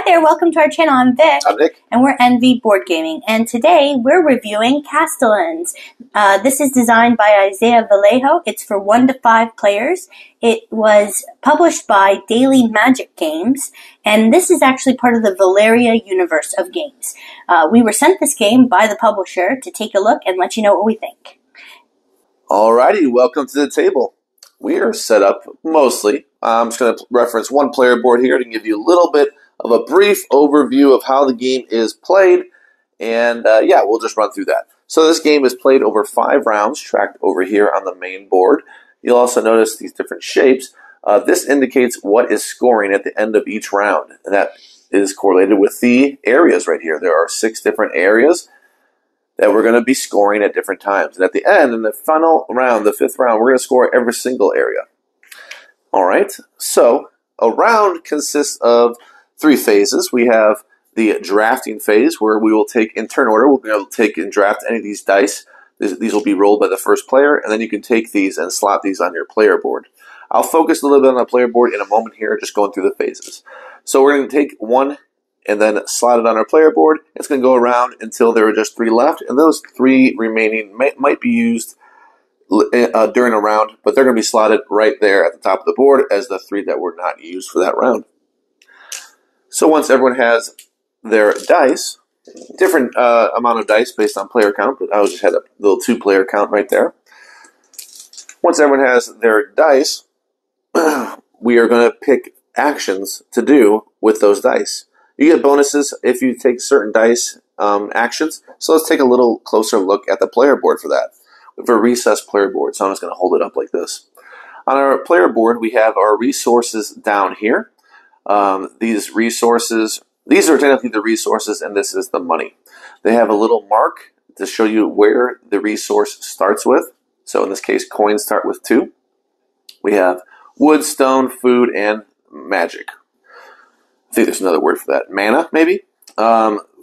there, welcome to our channel. I'm Vic. I'm Nick. And we're NV Board Gaming. And today we're reviewing Castellans. This is designed by Isaiah Vallejo. It's for 1 to 5 players. It was published by Daily Magic Games. And this is actually part of the Valeria universe of games. We were sent this game by the publisher to take a look and let you know what we think. Alrighty, welcome to the table. We are set up mostly. I'm just going to reference one player board here to give you a little bit of a brief overview of how the game is played. And yeah, we'll just run through that. So this game is played over 5 rounds, tracked over here on the main board. You'll also notice these different shapes. This indicates what is scoring at the end of each round. And that is correlated with the areas right here. There are 6 different areas that we're going to be scoring at different times. And at the end, in the final round, the 5th round, we're going to score every single area. All right, so a round consists of 3 phases. We have the drafting phase, where we will take, in turn order, we'll be able to take and draft any of these dice. These will be rolled by the first player, and then you can take these and slot these on your player board. I'll focus a little bit on the player board in a moment here, just going through the phases. So we're going to take one and then slot it on our player board. It's going to go around until there are just 3 left, and those 3 remaining might be used during a round, but they're going to be slotted right there at the top of the board as the 3 that were not used for that round. So once everyone has their dice, different amount of dice based on player count, but I just had a little 2-player count right there. Once everyone has their dice, we are going to pick actions to do with those dice. You get bonuses if you take certain dice actions. So let's take a little closer look at the player board for that. We have a recessed player board, so I'm just going to hold it up like this. On our player board, we have our resources down here. These resources, these are technically the resources, and this is the money. They have a little mark to show you where the resource starts with. So in this case, coins start with 2. We have wood, stone, food, and magic. I think there's another word for that. Mana, maybe?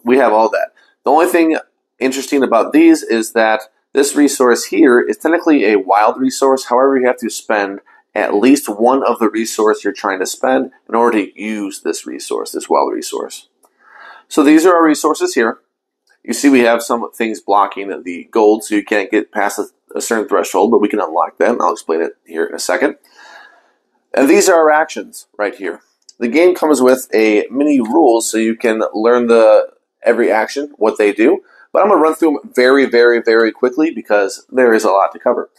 We have all that. The only thing interesting about these is that this resource here is technically a wild resource. However, you have to spend at least one of the resource you're trying to spend in order to use this resource, this wild resource. So these are our resources here. You see we have some things blocking the gold, so you can't get past a certain threshold, but we can unlock them. I'll explain it here in a second. And these are our actions right here. The game comes with a mini rules so you can learn every action, what they do. But I'm going to run through them very, very, very quickly because there is a lot to cover.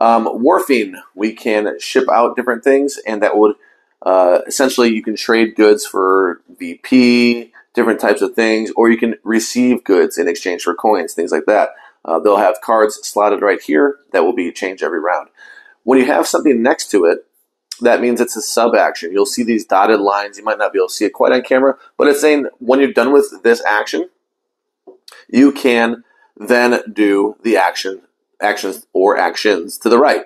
Wharfing, we can ship out different things, and that would essentially you can trade goods for VP, different types of things, or you can receive goods in exchange for coins, things like that. They'll have cards slotted right here that will be changed every round. When you have something next to it, that means it's a sub-action. You'll see these dotted lines. You might not be able to see it quite on camera, but it's saying when you're done with this action, you can then do the actions to the right.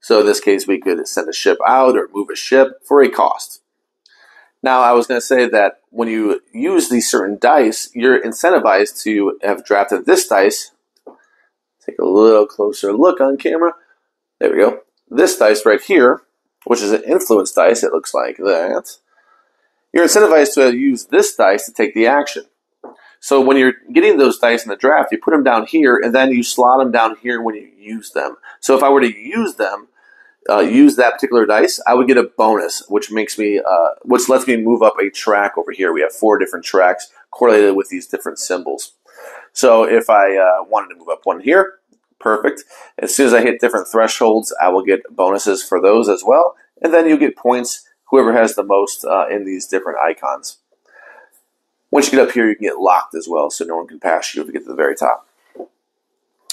So in this case, we could send a ship out or move a ship for a cost. Now, I was going to say that when you use these certain dice, you're incentivized to have drafted this dice. Take a little closer look on camera. There we go. This dice right here, which is an influence dice, it looks like that. You're incentivized to use this dice to take the action. So when you're getting those dice in the draft, you put them down here, and then you slot them down here when you use them. So if I were to use them, use that particular dice, I would get a bonus, which makes me, which lets me move up a track over here. We have 4 different tracks correlated with these different symbols. So if I wanted to move up one here, perfect. As soon as I hit different thresholds, I will get bonuses for those as well. And then you get points, whoever has the most in these different icons. Once you get up here, you can get locked as well, so no one can pass you if you get to the very top.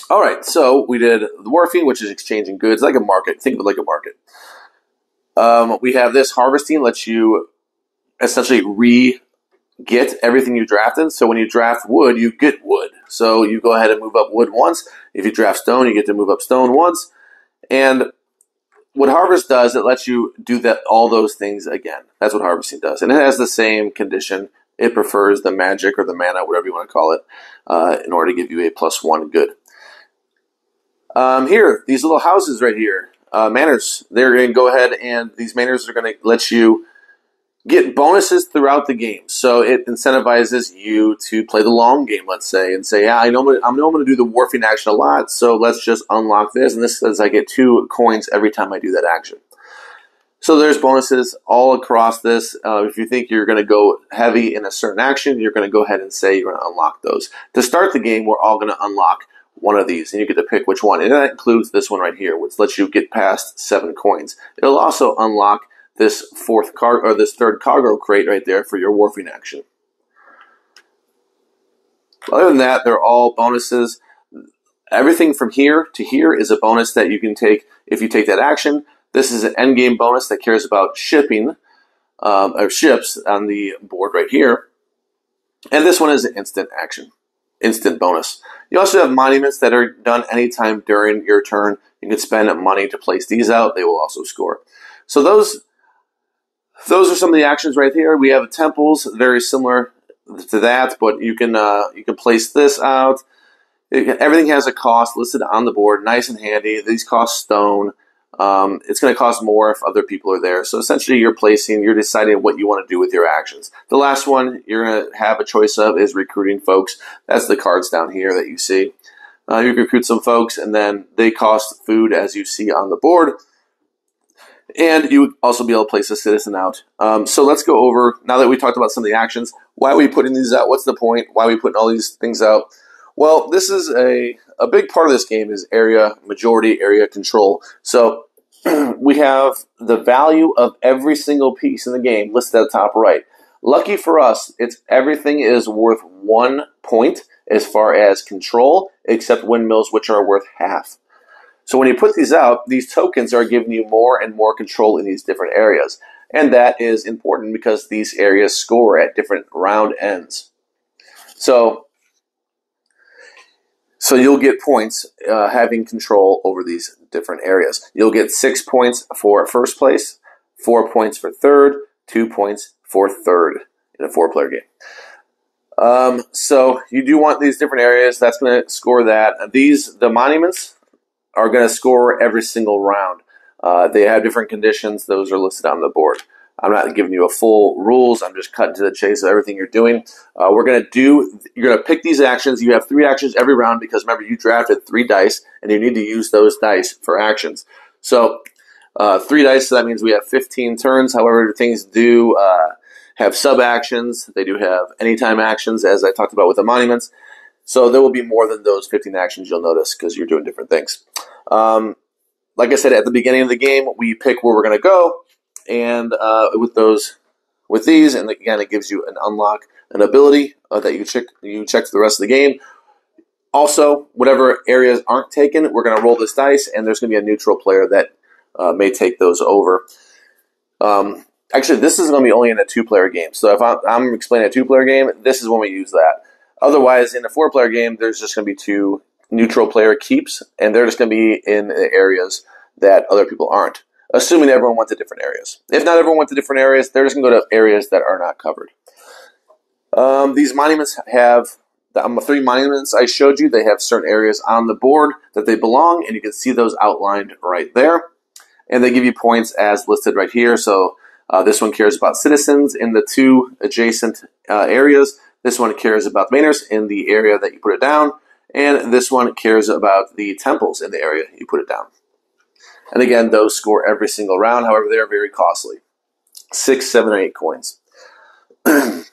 All right, so we did the wharfing, which is exchanging goods, like a market. Think of it like a market. We have this harvesting, lets you essentially re-get everything you drafted. So when you draft wood, you get wood. So you go ahead and move up wood once. If you draft stone, you get to move up stone once. And what harvest does, it lets you do all those things again. That's what harvesting does. And it has the same condition. It prefers the magic or the mana, whatever you want to call it, in order to give you a +1 good. Here, these little houses right here, manors, they're going to go ahead and these manors are going to let you get bonuses throughout the game. So it incentivizes you to play the long game, let's say, and say, yeah, I know I'm going to do the warfing action a lot, so let's just unlock this. And this says I get 2 coins every time I do that action. So there's bonuses all across this. If you think you're going to go heavy in a certain action, you're going to go ahead and say you're going to unlock those. To start the game, we're all going to unlock one of these, and you get to pick which one. And that includes this one right here, which lets you get past 7 coins. It'll also unlock this third cargo crate right there for your warfing action. Other than that, they're all bonuses. Everything from here to here is a bonus that you can take if you take that action. This is an endgame bonus that cares about shipping or ships on the board right here. And this one is an instant action, instant bonus. You also have monuments that are done anytime during your turn. You can spend money to place these out. They will also score. So those are some of the actions right here. We have temples, very similar to that, but you can place this out. Everything has a cost listed on the board, nice and handy. These cost stone. It's going to cost more if other people are there. So essentially you're deciding what you want to do with your actions. The last one you're going to have a choice of is recruiting folks. That's the cards down here that you see. You can recruit some folks, and then they cost food as you see on the board. And you would also be able to place a citizen out. So let's go over, now that we talked about some of the actions, why are we putting these out? What's the point? Why are we putting all these things out? Well, this is a big part of this game is majority area control. So we have the value of every single piece in the game listed at the top right. Lucky for us, everything is worth 1 point as far as control, except windmills, which are worth half. So when you put these out, these tokens are giving you more and more control in these different areas. And that is important because these areas score at different round ends. So you'll get points having control over these different areas. You'll get 6 points for first place, 4 points for third, 2 points for third in a 4-player game. So you do want these different areas. That's going to score that. The monuments are going to score every single round. They have different conditions. Those are listed on the board. I'm not giving you a full rules. I'm just cutting to the chase of everything you're doing. You're going to pick these actions. You have 3 actions every round because remember you drafted 3 dice and you need to use those dice for actions. So 3 dice, so that means we have 15 turns. However, things do have sub-actions. They do have anytime actions, as I talked about with the monuments. So there will be more than those 15 actions you'll notice because you're doing different things. Like I said, at the beginning of the game, we pick where we're going to go. And with these, and again, it gives you an ability that you check for the rest of the game. Also, whatever areas aren't taken, we're going to roll this dice, and there's going to be a neutral player that may take those over. Actually, this is going to be only in a 2-player game. So if I'm explaining a 2-player game, this is when we use that. Otherwise, in a 4-player game, there's just going to be 2 neutral player keeps, and they're just going to be in the areas that other people aren't, assuming everyone went to different areas. If not everyone went to different areas, they're just going to go to areas that are not covered. These monuments have, the 3 monuments I showed you, they have certain areas on the board that they belong, and you can see those outlined right there. And they give you points as listed right here. So this one cares about citizens in the 2 adjacent areas. This one cares about mainers in the area that you put it down. And this one cares about the temples in the area you put it down. And again, those score every single round. However, they are very costly. 6, 7, and 8 coins. And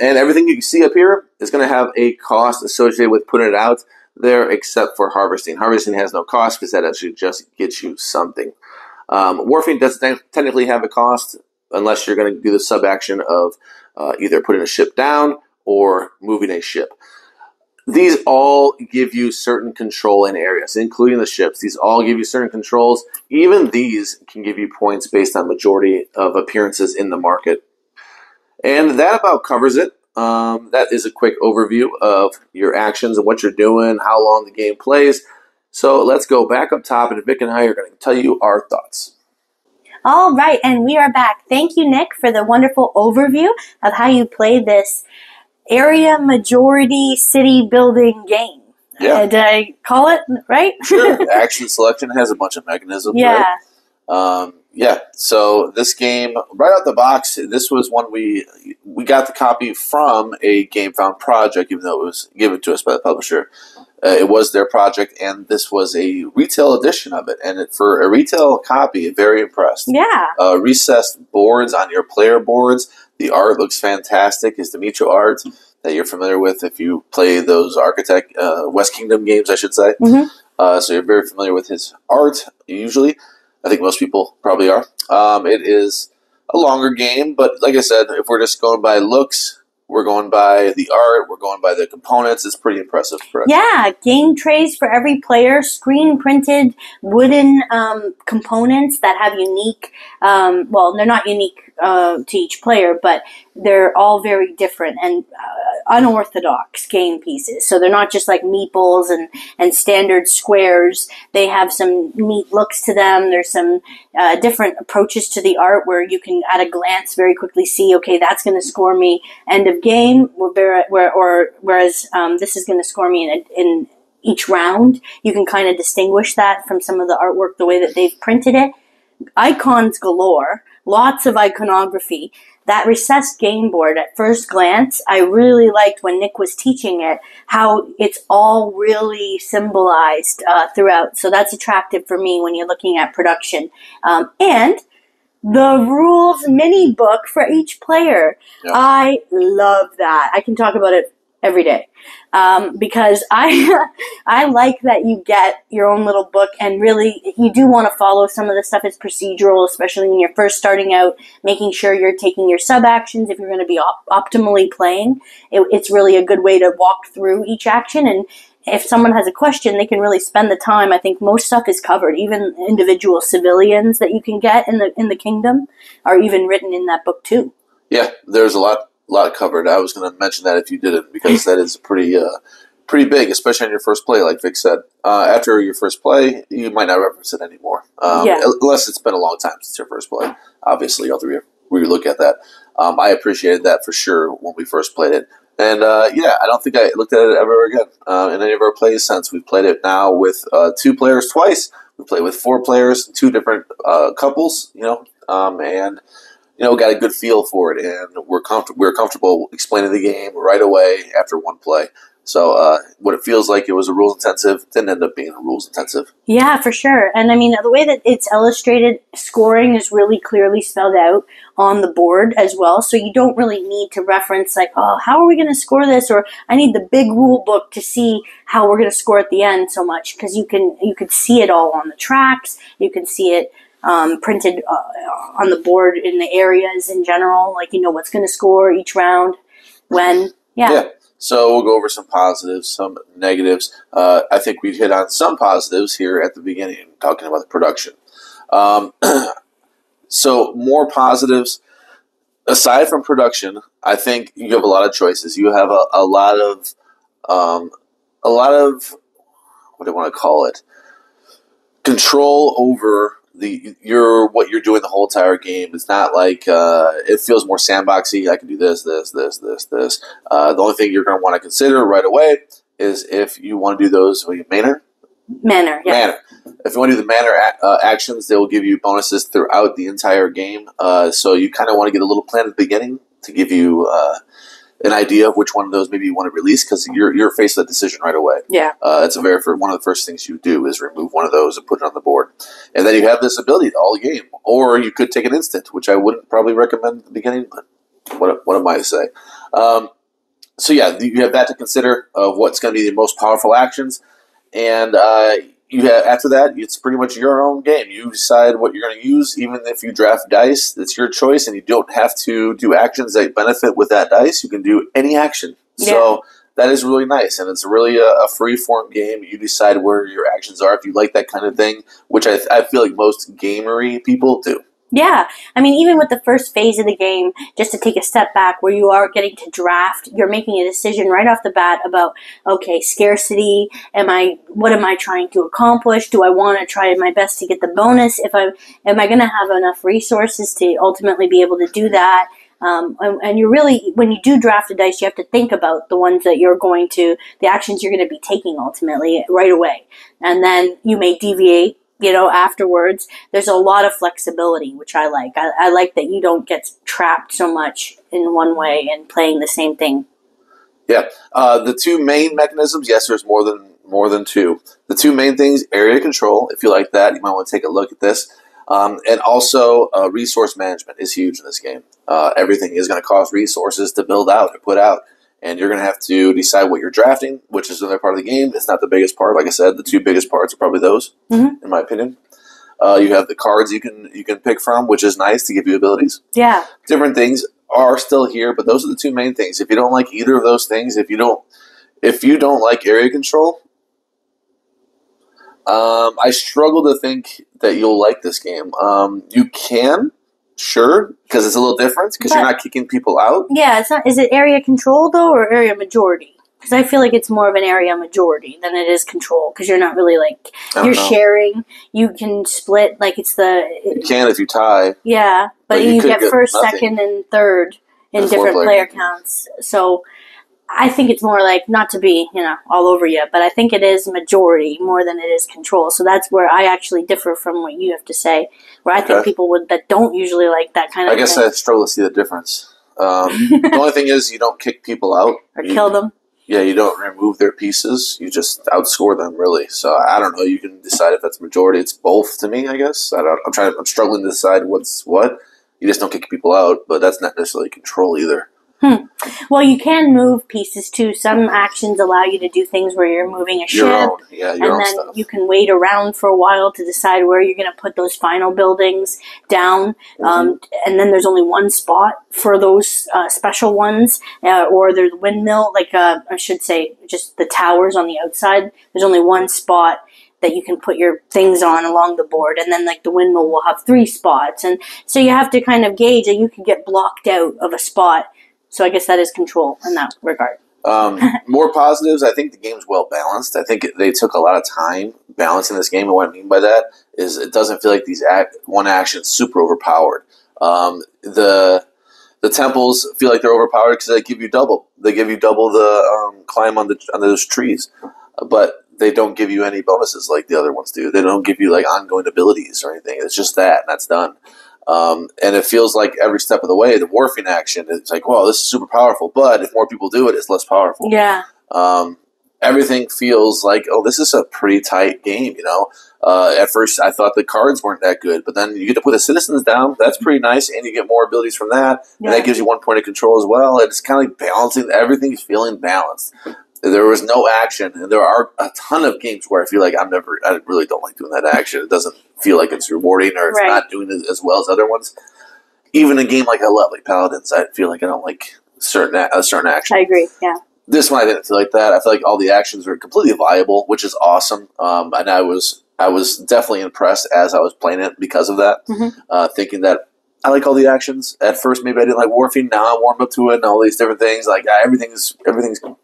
everything you see up here is going to have a cost associated with putting it out there, except for harvesting. Harvesting has no cost because that actually just gets you something. Warfing doesn't technically have a cost unless you're going to do the sub-action of either putting a ship down or moving a ship. These all give you certain control in areas, including the ships. These all give you certain controls. Even these can give you points based on majority of appearances in the market. And that about covers it. That is a quick overview of your actions and what you're doing, how long the game plays. So let's go back up top, and Vic and I are going to tell you our thoughts. All right, and we are back. Thank you, Nick, for the wonderful overview of how you play this area majority city building game. Yeah. Did I call it right? Sure. Action selection has a bunch of mechanisms. Yeah. Right? Yeah, so this game, right out the box, this was one we got the copy from a GameFound project, even though it was given to us by the publisher. It was their project, and this was a retail edition of it. And for a retail copy, very impressed. Yeah. Recessed boards on your player boards. The art looks fantastic. It's Dimitro art that you're familiar with if you play those Architect West Kingdom games, I should say. Mm-hmm. So you're very familiar with his art, usually. I think most people probably are. It is a longer game, but like I said, if we're just going by looks, we're going by the art, we're going by the components. It's pretty impressive, correct? Yeah, game trays for every player, screen printed wooden components that have unique, well, they're not unique to each player, but they're all very different and unorthodox game pieces. So they're not just like meeples and standard squares. They have some neat looks to them. There's some different approaches to the art where you can at a glance very quickly see, okay, that's going to score me end of game, whereas this is going to score me in each round. You can kind of distinguish that from some of the artwork, the way that they've printed it. Icons galore, lots of iconography. That recessed game board, at first glance, I really liked when Nick was teaching it, how it's all really symbolized throughout. So that's attractive for me when you're looking at production. And the rules mini book for each player. Yeah. I love that. I can talk about it every day because I like that you get your own little book, and really you do want to follow some of the stuff. It's procedural, especially when you're first starting out, making sure you're taking your sub actions if you're going to be optimally playing. It's really a good way to walk through each action, and if someone has a question, they can really spend the time. I think most stuff is covered. Even individual civilians that you can get in the kingdom are even written in that book too. Yeah, there's a lot covered. I was going to mention that if you didn't, because that is pretty big, especially on your first play, like Vic said. After your first play, you might not reference it anymore, unless it's been a long time since your first play. Obviously, you have to re-look at that. I appreciated that for sure when we first played it. And, I don't think I looked at it ever again in any of our plays since. We've played it now with 2 players twice. We played with 4 players, 2 different couples, and got a good feel for it. And we're comfortable explaining the game right away after one play. So what it feels like it was a rules intensive didn't end up being a rules intensive. Yeah, for sure. And I mean, the way that it's illustrated, scoring is really clearly spelled out on the board as well. So you don't really need to reference like, oh, how are we going to score this? Or I need the big rule book to see how we're going to score at the end so much, because you can see it all on the tracks. You can see it printed on the board in the areas in general. Like, what's going to score each round when. Yeah. So we'll go over some positives, some negatives. I think we hit on some positives here at the beginning, talking about the production. So more positives. Aside from production, I think you have a lot of choices. You have a lot of what do I want to call it? Control over what you're doing the whole entire game. It's not like it feels more sandboxy. I can do this. The only thing you're going to want to consider right away is if you want to do those manner. If you want to do the manner actions, they will give you bonuses throughout the entire game. So you kind of want to get a little plan at the beginning to give you an idea of which one of those maybe you want to release, because you're faced with that decision right away. Yeah, that's one of the first things you do is remove one of those and put it on the board, and then you have this ability to all game. Or you could take an instant, which I wouldn't probably recommend at the beginning, but what am I to say? So yeah, you have that to consider of what's going to be the most powerful actions, and you have after that it's pretty much your own game. You decide what you're going to use. Even if you draft dice, it's your choice, and you don't have to do actions that benefit with that dice. You can do any action. Yeah. So that is really nice, and it's really a free-form game. You decide where your actions are if you like that kind of thing, which I feel like most gamery people do. Yeah, I mean, even with the first phase of the game, just to take a step back where you are getting to draft, you're making a decision right off the bat about, okay, scarcity, what am I trying to accomplish? Do I want to try my best to get the bonus? Am I going to have enough resources to ultimately be able to do that? And you really, when you do draft a dice, you have to think about the ones that the actions you're going to be taking ultimately right away. And then you may deviate afterwards. There's a lot of flexibility, which I like. I like that you don't get trapped so much in one way and playing the same thing. Yeah. The two main mechanisms, yes, there's more than two. The two main things, area control. If you like that, you might want to take a look at this. And also, resource management is huge in this game. Everything is going to cost resources to build out or put out. And you're going to have to decide what you're drafting, which is another part of the game. It's not the biggest part. Like I said, the two biggest parts are probably those, in my opinion. You have the cards you can pick from, which is nice to give you abilities. Yeah. Different things are still here, but those are the two main things. If you don't like either of those things, if you don't like area control, I struggle to think that you'll like this game. You can, sure, because it's a little different, because you're not kicking people out. Yeah, it's not. Is it area control, though, or area majority? Because I feel like it's more of an area majority than it is control, because you're not really, you're sharing. You can split, You can if you tie. Yeah, but you get first, second, and third in different player counts. So I think it's more not to be, all over you, but I think it is majority more than it is control. So that's where I actually differ from what you have to say, where I think people that don't usually like that kind of thing. I guess I struggle to see the difference. The only thing is you don't kick people out. Or kill them. Yeah, you don't remove their pieces. You just outscore them, really. So I don't know. You can decide if that's majority. It's both to me, I guess. I'm struggling to decide what's what. You just don't kick people out, but that's not necessarily control either. Well, you can move pieces too. Some actions allow you to do things where you're moving a ship, and then stuff. You can wait around for a while to decide where you're going to put those final buildings down. And then there's only one spot for those special ones, or there's windmill, I should say, just the towers on the outside. There's only one spot that you can put your things on along the board, and then the windmill will have 3 spots, and so you have to kind of gauge that you can get blocked out of a spot. So I guess that is control in that regard. More positives, I think the game's well balanced. I think they took a lot of time balancing this game, and what I mean by that is it doesn't feel like these one action's super overpowered. The temples feel like they're overpowered because they give you double. They give you double the climb on those trees, but they don't give you any bonuses like the other ones do. They don't give you ongoing abilities or anything. It's just that, and that's done. And it feels like every step of the way, the morphing action, it's wow, this is super powerful, but if more people do it, it's less powerful. Yeah. Everything feels like, this is a pretty tight game, At first, I thought the cards weren't that good, but then you get to put the citizens down. That's pretty nice, and you get more abilities from that, and that gives you 1 point of control as well. It's kind of balancing. Everything's feeling balanced. There was no action, and there are a ton of games where I feel like I really don't like doing that action. It doesn't feel like it's rewarding, or it's not doing it as well as other ones. Even a game like I love, like Paladins, I feel like I don't like certain action. I agree, yeah. This one I didn't feel like that. I feel like all the actions were completely viable, which is awesome. And I was definitely impressed as I was playing it because of that, thinking that I like all the actions. At first, maybe I didn't like Warfing. Now I'm warmed up to it and all these different things. Everything's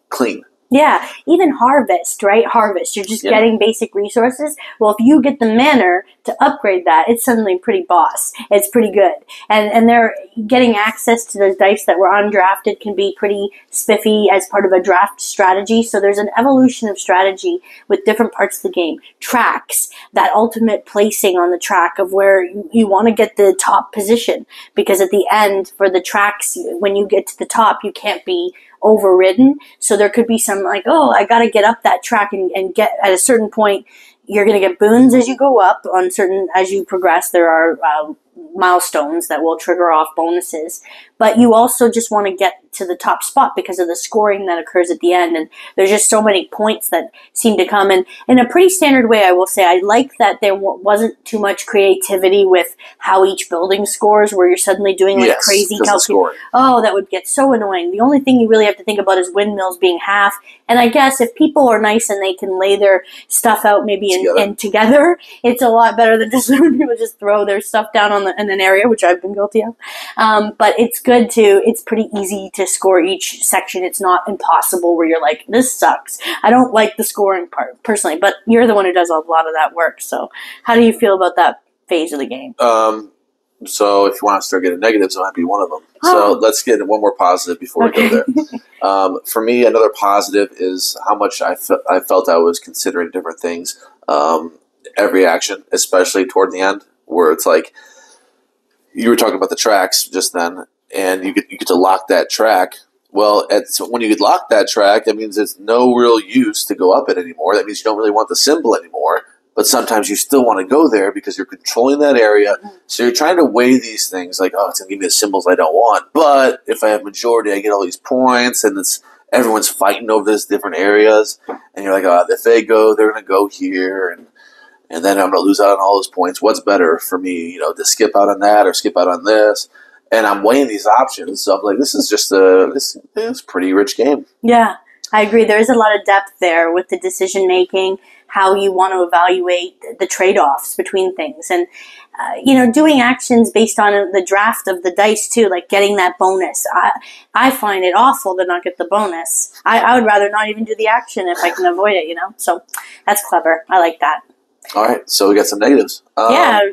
clean. Yeah, even harvest, right? Harvest. You're just getting basic resources. Well, if you get the manor to upgrade that, it's suddenly pretty boss. It's pretty good. And they're getting access to those dice that were undrafted can be pretty spiffy as part of a draft strategy. So there's an evolution of strategy with different parts of the game. Tracks, that ultimate placing on the track of where you want to get the top position. Because at the end, for the tracks, when you get to the top, you can't be overridden. So there could be some I got to get up that track and get at a certain point. You're going to get boons as you go up as you progress. There are milestones that will trigger off bonuses, but you also just want to get to the top spot because of the scoring that occurs at the end. And there's just so many points that seem to come in a pretty standard way. I will say I like that there wasn't too much creativity with how each building scores, where you're suddenly doing crazy calculations. Oh, that would get so annoying. The only thing you really have to think about is windmills being half. And I guess if people are nice and they can lay their stuff out maybe together, it's a lot better than just when people just throw their stuff down in an area, which I've been guilty of. But it's good it's pretty easy to score each section. It's not impossible where you're like, this sucks. I don't like the scoring part personally, but you're the one who does a lot of that work. So how do you feel about that phase of the game? So if you want to start getting negatives, I'm happy one of them. So let's get one more positive before we go there. For me, another positive is how much I felt I was considering different things. every action, especially toward the end, where it's like you were talking about the tracks just then, and you get to lock that track. Well, so when you lock that track, that means there's no real use to go up it anymore. That means you don't really want the symbol anymore. But sometimes you still want to go there because you're controlling that area. So you're trying to weigh these things like, oh, it's going to give me the symbols I don't want. But if I have majority, I get all these points, and everyone's fighting over these different areas. And you're like, oh, if they go, they're going to go here. And then I'm going to lose out on all those points. What's better for me, to skip out on that or skip out on this? And I'm weighing these options. So I'm like, this is just this is a pretty rich game. Yeah, I agree. There is a lot of depth there with the decision making, how you want to evaluate the trade-offs between things. And, doing actions based on the draft of the dice too, like getting that bonus. I find it awful to not get the bonus. I would rather not even do the action if I can avoid it, So that's clever. I like that. All right, so we got some negatives.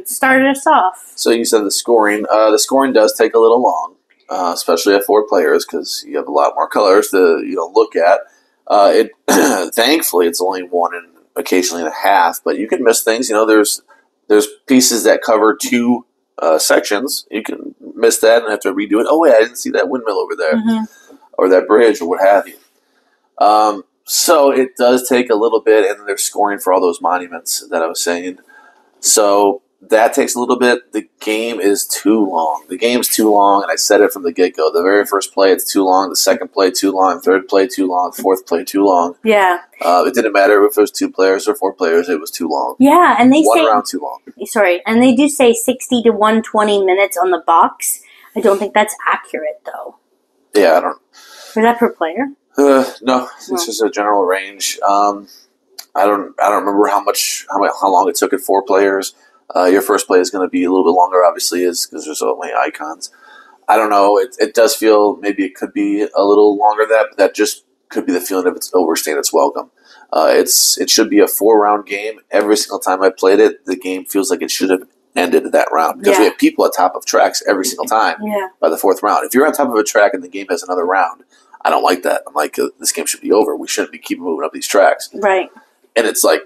Started us off. So you said the scoring. The scoring does take a little long, especially at 4 players, because you have a lot more colors to look at. Thankfully, it's only 1 and occasionally 1/2, but you can miss things. There's pieces that cover 2 sections. You can miss that and have to redo it. Oh wait, I didn't see that windmill over there, or that bridge, or what have you. So it does take a little bit, and they're scoring for all those monuments that I was saying. So that takes a little bit. The game is too long. The game's too long, and I said it from the get-go. The very first play, it's too long. The second play, too long. Third play, too long. Fourth play, too long. Yeah. It didn't matter if it was 2 players or 4 players. It was too long. Yeah, and they say... 1 round too long. Sorry, and they do say 60 to 120 minutes on the box. I don't think that's accurate, though. Yeah, I don't... Is that per player? No, it's just a general range. I don't remember how long it took at 4 players. Your first play is going to be a little bit longer, obviously, because there's so many icons. I don't know. It does feel maybe it could be a little longer than that, but that just could be the feeling of it's overstaying its welcome. It should be a 4-round game. Every single time I played it, the game feels like it should have ended that round because we have people at top of tracks every single time by the 4th round. If you're on top of a track and the game has another round, I don't like that. I'm like, this game should be over. We shouldn't be keeping moving up these tracks. Right. And it's like,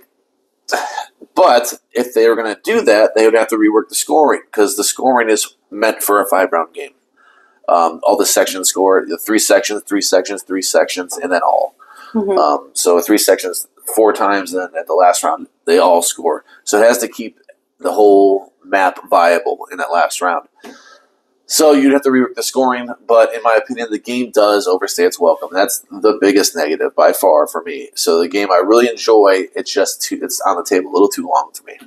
but if they were going to do that, they would have to rework the scoring because the scoring is meant for a 5-round game. All the sections score, 3 sections, 3 sections, 3 sections, and then all. So 3 sections 4 times, and then at the last round, they all score. So it has to keep the whole map viable in that last round. So you'd have to rework the scoring, but in my opinion, the game does overstay its welcome. That's the biggest negative by far for me. So the game I really enjoy, it's on the table a little too long for me.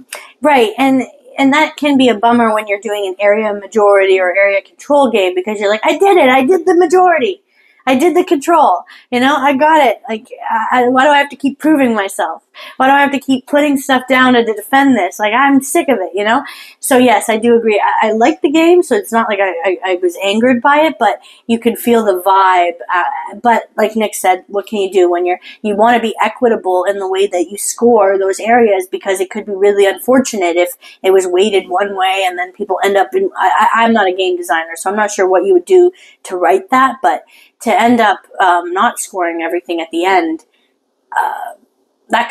Right, and that can be a bummer when you're doing an area majority or area control game because you're like, I did it, I did the majority. I did the control, I got it. Like, why do I have to keep proving myself? Why do I have to keep putting stuff down to defend this? Like, I'm sick of it, So yes, I do agree. I like the game, so it's not like I was angered by it, but you can feel the vibe. But like Nick said, what can you do when you want to be equitable in the way that you score those areas because it could be really unfortunate if it was weighted one way and then people end up in. I'm not a game designer, so I'm not sure what you would do to write that, but to end up not scoring everything at the end, that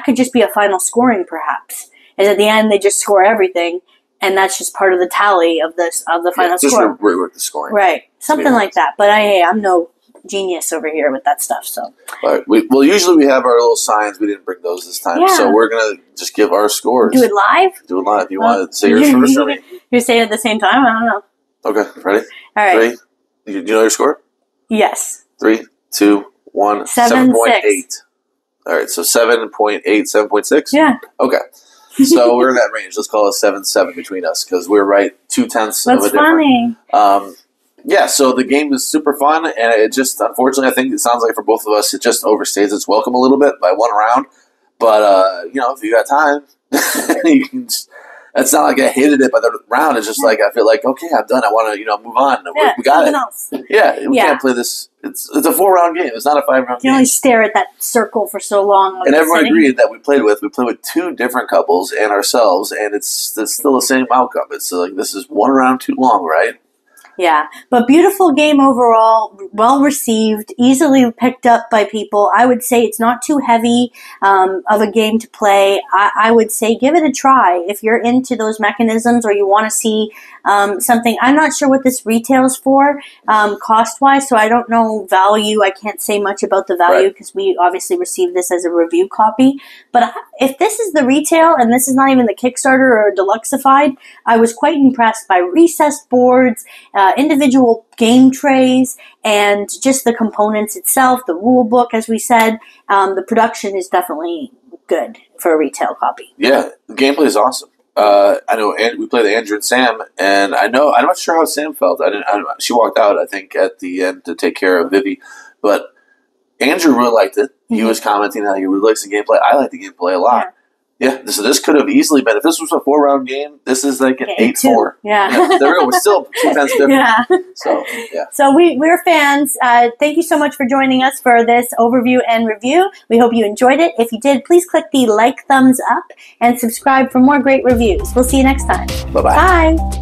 could just be a final scoring. Perhaps is at the end they just score everything, and that's just part of the tally of the final just score. Just rework the scoring, right? Something like that. But I'm no genius over here with that stuff. So, all right. Usually we have our little signs. We didn't bring those this time, so we're gonna just give our scores. Do it live. You want to say yours first? You say it at the same time. I don't know. Okay, ready? All right. 3. Do you know your score? Yes. 3, 2, 1. 7.8. All right, so 7.8, 7.6? Yeah. Okay. So we're in that range. Let's call it 7.7 between us because we're right 0.2 of a difference. That's funny. Yeah, so the game is super fun, and it just, unfortunately, I think it sounds like for both of us, it just overstays its welcome a little bit by 1 round. But, if you got time, you can just, it's not like I hated it by the round. It's just like I feel like, okay, I'm done. I want to, move on. Yeah, we got it. Else. Yeah, we can't play this. It's a 4-round game. It's not a 5-round game. You only stare at that circle for so long. And everyone agreed that we played with 2 different couples and ourselves, and it's still the same outcome. It's like this is 1 round too long, right? Yeah, but beautiful game overall, well received, easily picked up by people. I would say it's not too heavy of a game to play. I would say give it a try if you're into those mechanisms or you want to see something. I'm not sure what this retails for cost-wise, so I don't know value. I can't say much about the value because we obviously received this as a review copy. But if this is the retail and this is not even the Kickstarter or Deluxeified, I was quite impressed by recessed boards, individual game trays, and just the components itself, the rule book, as we said. The production is definitely good for a retail copy. Yeah, the gameplay is awesome. I know we played Andrew and Sam, and I'm not sure how Sam felt. She walked out, I think, at the end to take care of Vivi, but Andrew really liked it. He was commenting how he really likes the gameplay. I like the gameplay a lot. Yeah, so this could have easily been, if this was a 4-round game, this is like an 8-4. Yeah. We're still 2 times different. Yeah. So, yeah. So we're fans. Thank you so much for joining us for this overview and review. We hope you enjoyed it. If you did, please click the like thumbs up and subscribe for more great reviews. We'll see you next time. Bye-bye. Bye.